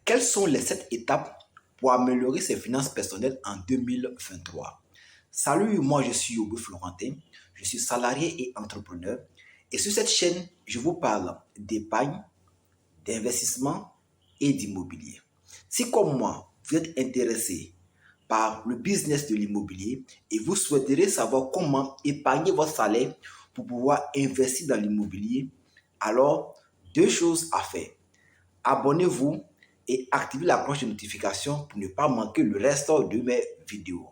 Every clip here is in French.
Quelles sont les 7 étapes pour améliorer ses finances personnelles en 2023? Salut, moi je suis Yobo Florentin, je suis salarié et entrepreneur et sur cette chaîne, je vous parle d'épargne, d'investissement et d'immobilier. Si comme moi, vous êtes intéressé par le business de l'immobilier et vous souhaiterez savoir comment épargner votre salaire pour pouvoir investir dans l'immobilier, alors 2 choses à faire. Abonnez-vous et activez la cloche de notification pour ne pas manquer le reste de mes vidéos.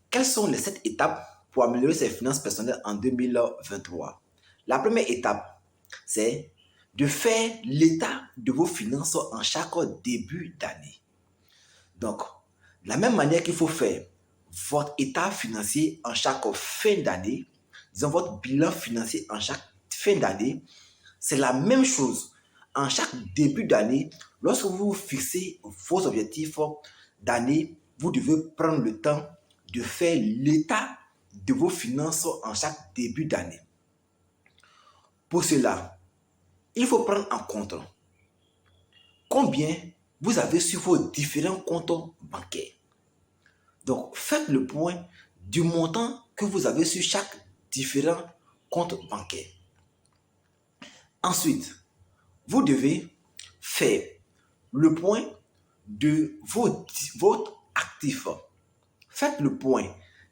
Quelles sont les 7 étapes pour améliorer ses finances personnelles en 2023? La première étape, c'est de faire l'état de vos finances en chaque début d'année. Donc, de la même manière qu'il faut faire votre état financier en chaque fin d'année, disons votre bilan financier en chaque fin d'année, c'est la même chose. En chaque début d'année, lorsque vous fixez vos objectifs d'année, vous devez prendre le temps de faire l'état de vos finances en chaque début d'année. Pour cela, il faut prendre en compte combien vous avez sur vos différents comptes bancaires. Donc, faites le point du montant que vous avez sur chaque différent compte bancaire. Ensuite, vous devez faire le point de votre actif. Faites le point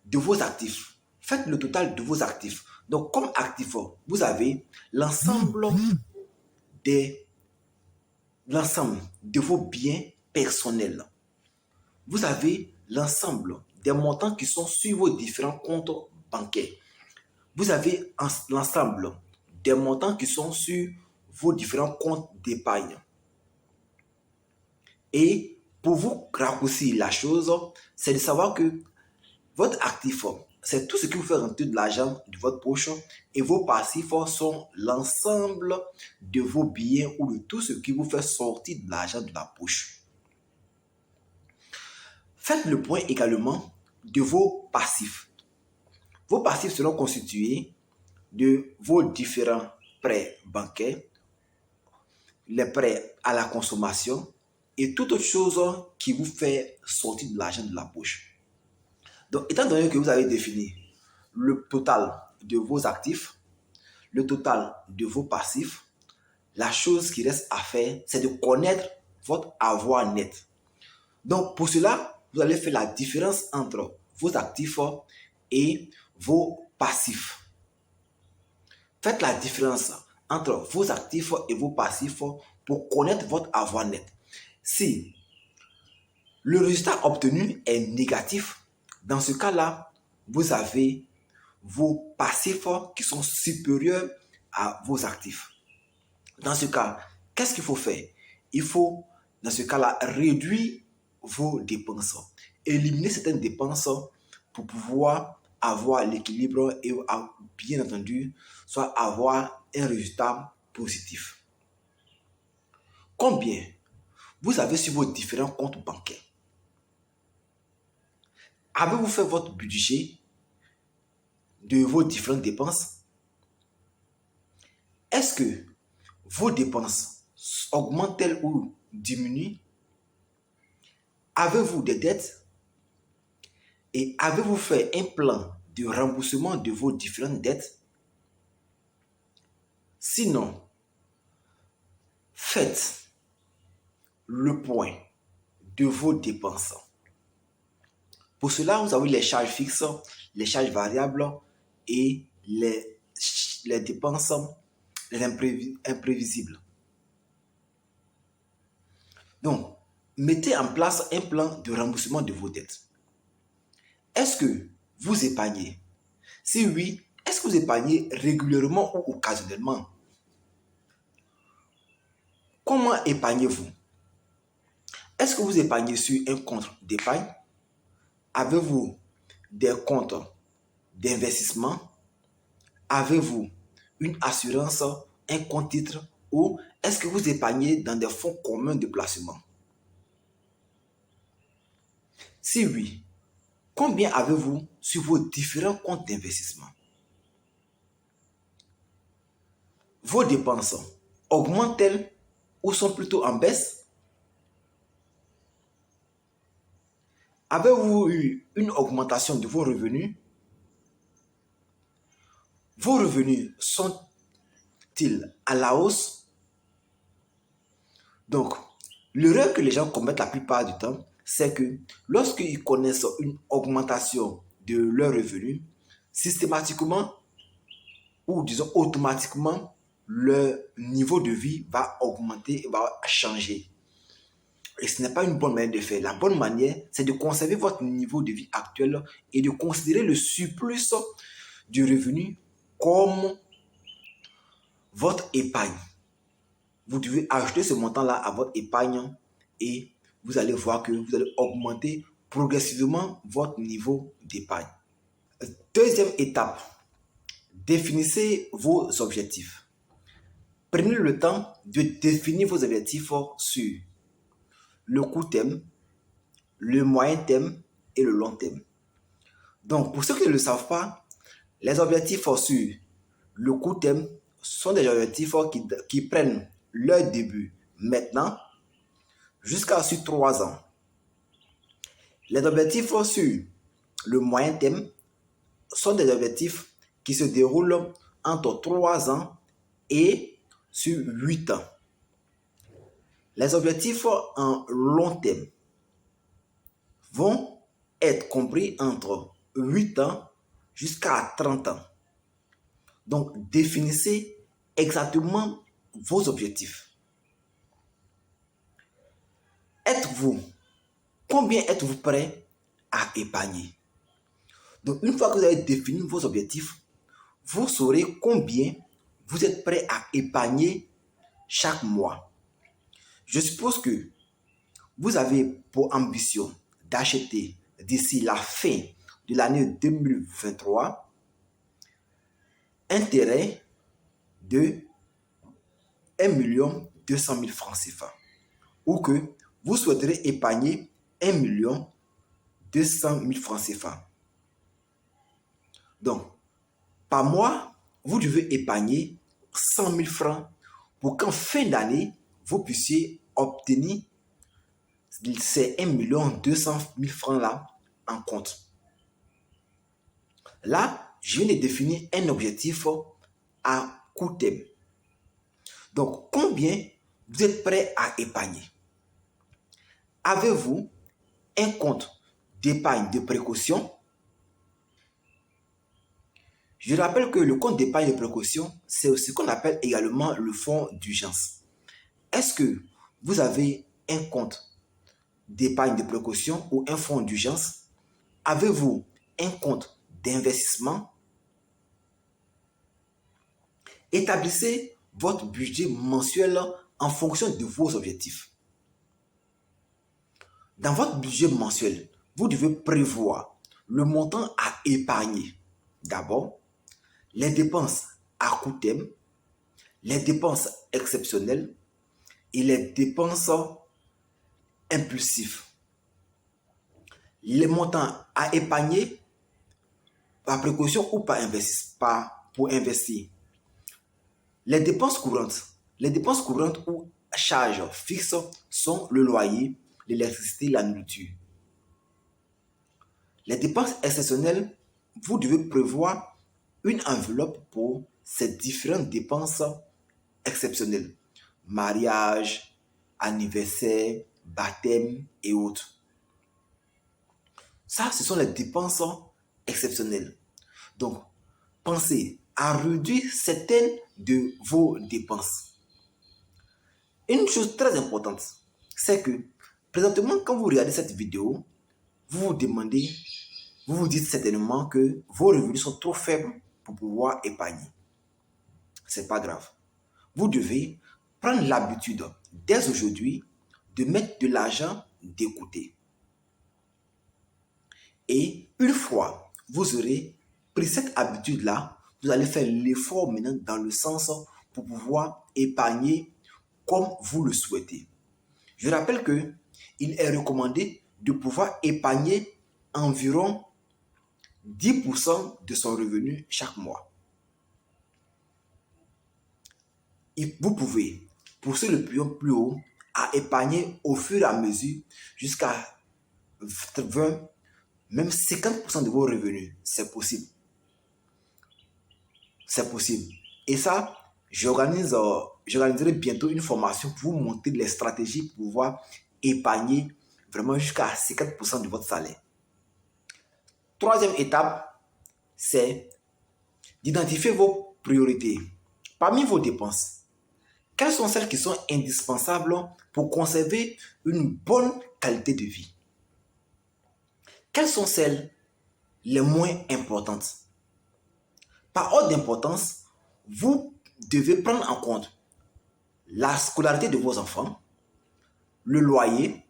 de vos actifs. Faites le total de vos actifs. Donc, comme actif, vous avez l'ensemble de vos biens personnels. Vous avez l'ensemble des montants qui sont sur vos différents comptes bancaires. Vous avez l'ensemble des montants qui sont sur vos différents comptes d'épargne. Et pour vous raccourcir la chose, c'est de savoir que votre actif, c'est tout ce qui vous fait rentrer de l'argent de votre poche et vos passifs sont l'ensemble de vos biens ou de tout ce qui vous fait sortir de l'argent de la poche. Faites le point également de vos passifs. Vos passifs seront constitués de vos différents prêts bancaires, les prêts à la consommation et toute autre chose qui vous fait sortir de l'argent de la poche. Donc, étant donné que vous avez défini le total de vos actifs, le total de vos passifs, la chose qui reste à faire, c'est de connaître votre avoir net. Donc, pour cela, vous allez faire la différence entre vos actifs et vos passifs. Faites la différence entre vos actifs et vos passifs pour connaître votre avoir net. Si le résultat obtenu est négatif, dans ce cas-là, vous avez vos passifs qui sont supérieurs à vos actifs. Dans ce cas, qu'est-ce qu'il faut faire? Il faut, dans ce cas-là, réduire vos dépenses. Éliminer certaines dépenses pour pouvoir avoir l'équilibre et, bien entendu, soit avoir un résultat positif. Combien vous avez sur vos différents comptes bancaires? Avez-vous fait votre budget de vos différentes dépenses? Est-ce que vos dépenses augmentent-elles ou diminuent? Avez-vous des dettes? Et avez-vous fait un plan de remboursement de vos différentes dettes? Sinon, faites le point de vos dépenses. Pour cela, vous avez les charges fixes, les charges variables et les dépenses les imprévisibles. Donc, mettez en place un plan de remboursement de vos dettes. Est-ce que vous épargnez? Si oui, est-ce que vous épargnez régulièrement ou occasionnellement? Comment épargnez-vous? Est-ce que vous épargnez sur un compte d'épargne? Avez-vous des comptes d'investissement? Avez-vous une assurance, un compte titre ou est-ce que vous épargnez dans des fonds communs de placement? Si oui, combien avez-vous sur vos différents comptes d'investissement? Vos dépenses augmentent-elles ou sont plutôt en baisse? Avez-vous eu une augmentation de vos revenus? Vos revenus sont-ils à la hausse? Donc, l'erreur que les gens commettent la plupart du temps, c'est que lorsqu'ils connaissent une augmentation de leurs revenus, systématiquement ou disons automatiquement, leur niveau de vie va augmenter, va changer. Et ce n'est pas une bonne manière de faire. La bonne manière, c'est de conserver votre niveau de vie actuel et de considérer le surplus du revenu comme votre épargne. Vous devez ajouter ce montant-là à votre épargne et vous allez voir que vous allez augmenter progressivement votre niveau d'épargne. Deuxième étape, définissez vos objectifs. Prenez le temps de définir vos objectifs sur le court terme, le moyen terme et le long terme. Donc, pour ceux qui ne le savent pas, les objectifs sur le court terme sont des objectifs qui prennent leur début maintenant jusqu'à sur 3 ans. Les objectifs sur le moyen terme sont des objectifs qui se déroulent entre 3 ans et sur 8 ans. Les objectifs en long terme vont être compris entre 8 ans jusqu'à 30 ans. Donc, définissez exactement vos objectifs. Combien êtes-vous prêt à épargner? Donc, une fois que vous avez défini vos objectifs, vous saurez combien vous êtes prêt à épargner chaque mois. Je suppose que vous avez pour ambition d'acheter d'ici la fin de l'année 2023 un terrain de 1 200 000 francs CFA ou que vous souhaiterez épargner 1 200 000 francs CFA. Donc, par mois, vous devez épargner 100 000 francs pour qu'en fin d'année, vous puissiez obtenir ces 1 200 000 francs-là en compte. Là, je viens de définir un objectif à court terme. Donc, combien vous êtes prêt à épargner? Avez-vous un compte d'épargne de précaution? Je rappelle que le compte d'épargne de précaution, c'est ce qu'on appelle également le fonds d'urgence. Est-ce que vous avez un compte d'épargne de précaution ou un fonds d'urgence? Avez-vous un compte d'investissement? Établissez votre budget mensuel en fonction de vos objectifs. Dans votre budget mensuel, vous devez prévoir le montant à épargner. D'abord, les dépenses à court terme, les dépenses exceptionnelles et les dépenses impulsives. Les montants à épargner par précaution ou pour investir. Les dépenses courantes ou charges fixes sont le loyer, l'électricité, la nourriture. Les dépenses exceptionnelles, vous devez prévoir une enveloppe pour ces différentes dépenses exceptionnelles. Mariage, anniversaire, baptême et autres. Ça, ce sont les dépenses exceptionnelles. Donc, pensez à réduire certaines de vos dépenses. Une chose très importante, c'est que présentement, quand vous regardez cette vidéo, vous vous dites certainement que vos revenus sont trop faibles pour pouvoir épargner. C'est pas grave. Vous devez prendre l'habitude dès aujourd'hui de mettre de l'argent de côté. Et une fois vous aurez pris cette habitude-là, vous allez faire l'effort maintenant dans le sens pour pouvoir épargner comme vous le souhaitez. Je rappelle que il est recommandé de pouvoir épargner environ 10% de son revenu chaque mois. Et vous pouvez pousser le pion plus haut à épargner au fur et à mesure jusqu'à 20, même 50% de vos revenus. C'est possible. C'est possible. Et ça, j'organiserai bientôt une formation pour vous montrer les stratégies pour pouvoir épargner vraiment jusqu'à 50% de votre salaire. Troisième étape, c'est d'identifier vos priorités. Parmi vos dépenses, quelles sont celles qui sont indispensables pour conserver une bonne qualité de vie? Quelles sont celles les moins importantes? Par ordre d'importance, vous devez prendre en compte la scolarité de vos enfants, le loyer,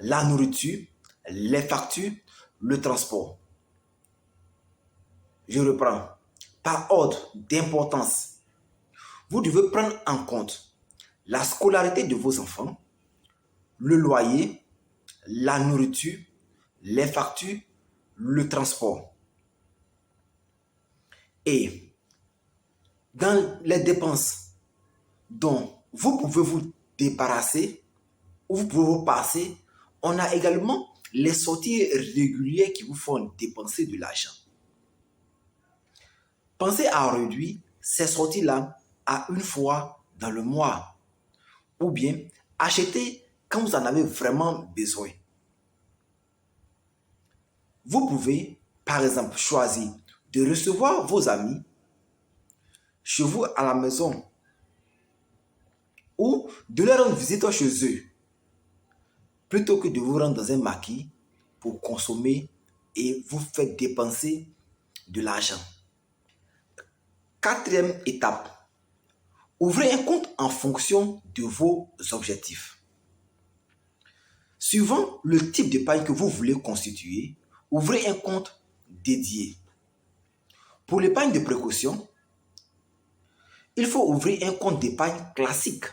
la nourriture, les factures, le transport. Je reprends. Par ordre d'importance, vous devez prendre en compte la scolarité de vos enfants, le loyer, la nourriture, les factures, le transport. Et dans les dépenses dont vous pouvez vous débarrasser ou vous pouvez vous passer, on a également les sorties régulières qui vous font dépenser de l'argent. Pensez à réduire ces sorties-là à une fois dans le mois ou bien acheter quand vous en avez vraiment besoin. Vous pouvez, par exemple, choisir de recevoir vos amis chez vous à la maison ou de leur rendre visite chez eux plutôt que de vous rendre dans un maquis pour consommer et vous faire dépenser de l'argent. Quatrième étape, ouvrez un compte en fonction de vos objectifs. Suivant le type d'épargne que vous voulez constituer, ouvrez un compte dédié. Pour l'épargne de précaution, il faut ouvrir un compte d'épargne classique.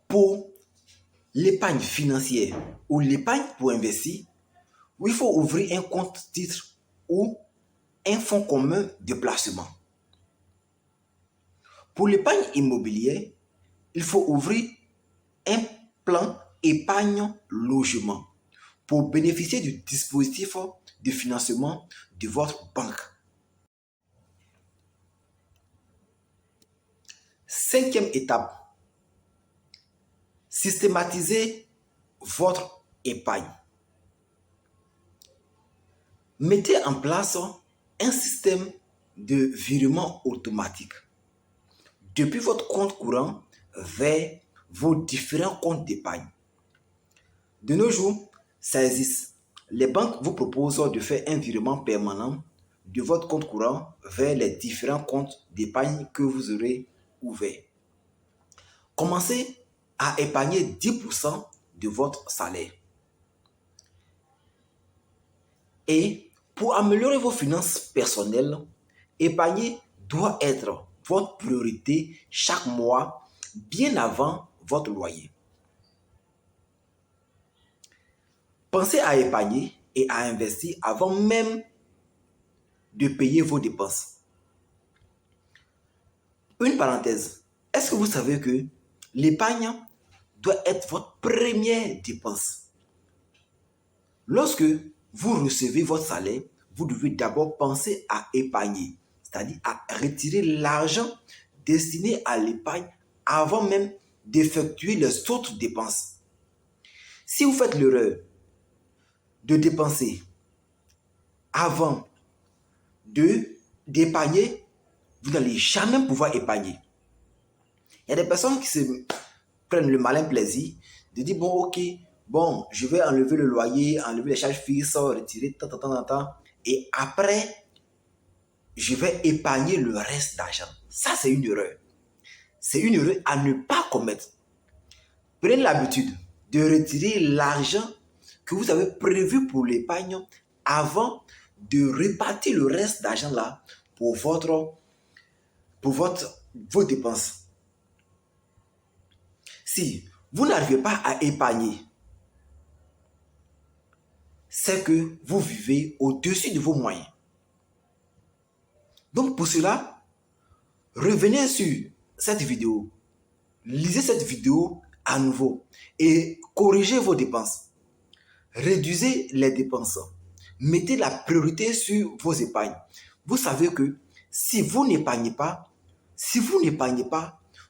Pour l'épargne financière ou l'épargne pour investir, il faut ouvrir un compte titre ou un fonds commun de placement. Pour l'épargne immobilière, il faut ouvrir un plan épargne logement pour bénéficier du dispositif de financement de votre banque. Cinquième étape, systématiser votre épargne. Mettez en place un système de virement automatique depuis votre compte courant vers vos différents comptes d'épargne. De nos jours, ça existe. Les banques vous proposent de faire un virement permanent de votre compte courant vers les différents comptes d'épargne que vous aurez ouverts. Commencez à épargner 10% de votre salaire. Et pour améliorer vos finances personnelles, épargner doit être votre priorité chaque mois, bien avant votre loyer. Pensez à épargner et à investir avant même de payer vos dépenses. Une parenthèse, est-ce que vous savez que l'épargne doit être votre première dépense? Lorsque vous recevez votre salaire, vous devez d'abord penser à épargner, c'est-à-dire à retirer l'argent destiné à l'épargne avant même d'effectuer les autres dépenses. Si vous faites l'erreur de dépenser avant d'épargner, vous n'allez jamais pouvoir épargner. Il y a des personnes qui se prennent le malin plaisir de dire, bon, ok, bon, je vais enlever le loyer, enlever les charges fixes, retirer tant, et après, je vais épargner le reste d'argent. Ça, c'est une erreur. C'est une erreur à ne pas commettre. Prenez l'habitude de retirer l'argent que vous avez prévu pour l'épargne avant de répartir le reste d'argent là pour vos dépenses. Si vous n'arrivez pas à épargner, c'est que vous vivez au-dessus de vos moyens. Donc pour cela, revenez sur cette vidéo, lisez cette vidéo à nouveau et corrigez vos dépenses. Réduisez les dépenses. Mettez la priorité sur vos épargnes. Vous savez que si vous n'épargnez pas,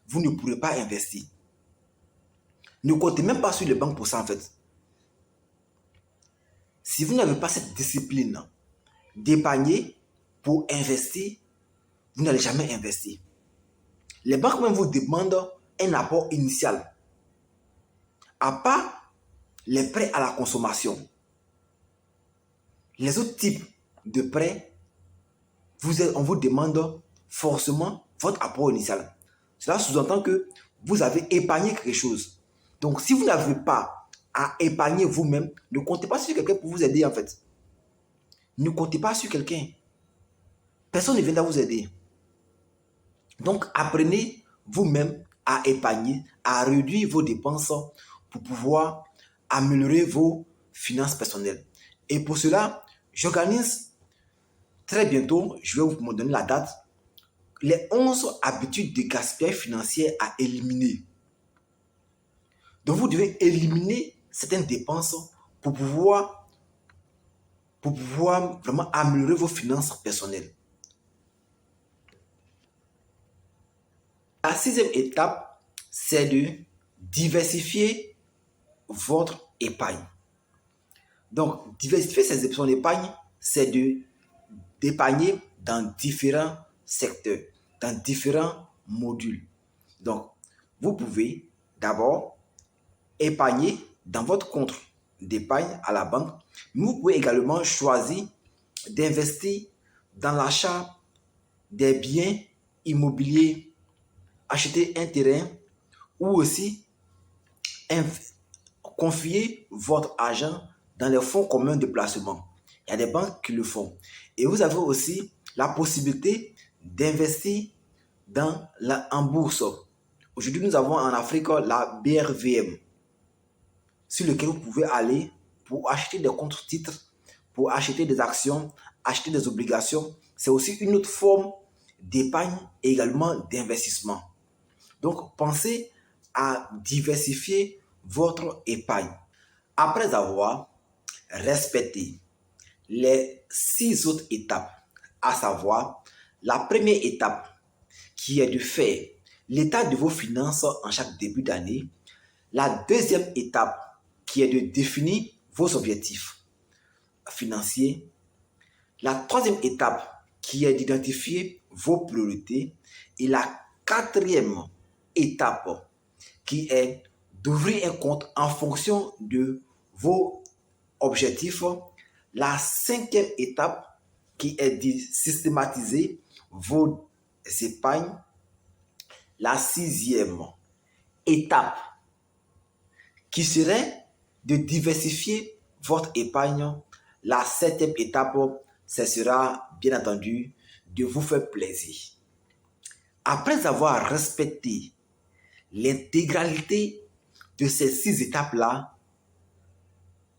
vous ne pourrez pas investir. Ne comptez même pas sur les banques pour ça en fait. Si vous n'avez pas cette discipline d'épargner pour investir, vous n'allez jamais investir. Les banques même vous demandent un apport initial. À part les prêts à la consommation, les autres types de prêts, on vous demande forcément votre apport initial. Cela sous-entend que vous avez épargné quelque chose. Donc, si vous n'avez pas à épargner vous-même, ne comptez pas sur quelqu'un pour vous aider en fait. Ne comptez pas sur quelqu'un. Personne ne viendra vous aider. Donc, apprenez vous-même à épargner, à réduire vos dépenses pour pouvoir améliorer vos finances personnelles. Et pour cela, j'organise très bientôt, je vais vous donner la date, les 11 habitudes de gaspillage financier à éliminer. Donc, vous devez éliminer certaines dépenses pour pouvoir vraiment améliorer vos finances personnelles. La sixième étape, c'est de diversifier votre épargne. Donc, diversifier ses options d'épargne, c'est d'épargner dans différents secteurs, dans différents modules. Donc, vous pouvez d'abord épargner dans votre compte d'épargne à la banque, mais vous pouvez également choisir d'investir dans l'achat des biens immobiliers, acheter un terrain ou aussi confier votre argent dans les fonds communs de placement. Il y a des banques qui le font. Et vous avez aussi la possibilité d'investir en bourse. Aujourd'hui, nous avons en Afrique la BRVM, sur lequel vous pouvez aller pour acheter des contre-titres, pour acheter des actions, acheter des obligations. C'est aussi une autre forme d'épargne et également d'investissement. Donc, pensez à diversifier votre épargne. Après avoir respecté les 6 autres étapes, à savoir la première étape qui est de faire l'état de vos finances en chaque début d'année, la deuxième étape qui est de définir vos objectifs financiers, la troisième étape qui est d'identifier vos priorités et la quatrième étape qui est d'ouvrir un compte en fonction de vos objectifs. La cinquième étape qui est de systématiser vos épargnes. La sixième étape qui serait de diversifier votre épargne. La septième étape, ce sera bien entendu de vous faire plaisir. Après avoir respecté l'intégralité de ces 6 étapes-là,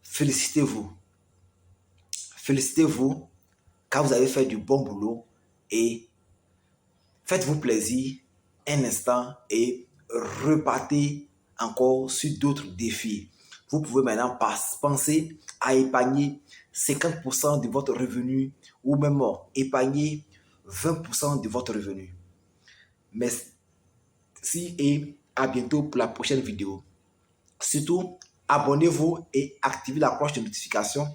félicitez-vous. Félicitez-vous car vous avez fait du bon boulot et faites-vous plaisir un instant et repartez encore sur d'autres défis. Vous pouvez maintenant penser à épargner 50% de votre revenu ou même épargner 20% de votre revenu. Merci et à bientôt pour la prochaine vidéo. Surtout, abonnez-vous et activez la cloche de notification